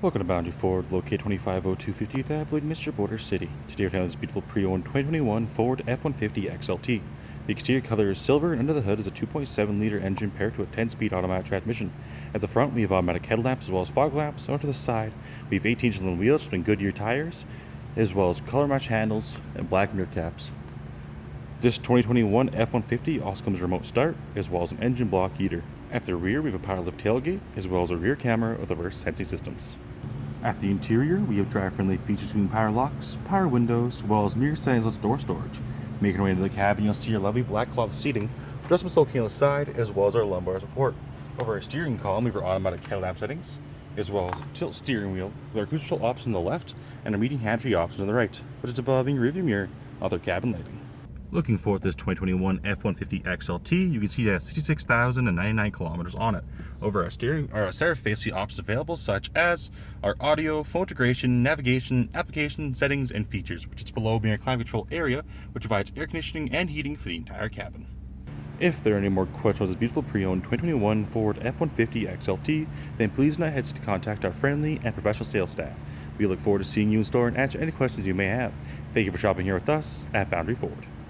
Welcome to Boundary Ford, located 2502 50th Avenue, Mr. Border City. Today we're this beautiful pre-owned 2021 Ford F-150 XLT. The exterior color is silver, and under the hood is a 2.7-liter engine paired to a 10-speed automatic transmission. At the front, we have automatic headlamps as well as fog lamps. Onto the side, we have 18-inch aluminum wheels and Goodyear tires, as well as color-matched handles and black mirror caps. This 2021 F-150 also comes with a remote start, as well as an engine block heater. At the rear, we have a power lift tailgate, as well as a rear camera with reverse sensing systems. At the interior, we have driver-friendly features including power locks, power windows, as well as mirror settings with door storage. Making our way into the cabin, you'll see your lovely black cloth seating, adjustable soaking on the side, as well as our lumbar support. Over our steering column, we have our automatic headlamp settings, as well as a tilt steering wheel, with our cruise control option on the left, and our medium hand-free option on the right, which is above in your rearview mirror, other cabin lighting. Looking for this 2021 F-150 XLT, you can see it has 66,099 kilometers on it. Over our center face, the options available such as our audio, phone integration, navigation, application, settings, and features, which is below being a climate control area, which provides air conditioning and heating for the entire cabin. If there are any more questions about this beautiful pre-owned 2021 Ford F-150 XLT, then please do not hesitate to contact our friendly and professional sales staff. We look forward to seeing you in store and answer any questions you may have. Thank you for shopping here with us at Boundary Ford.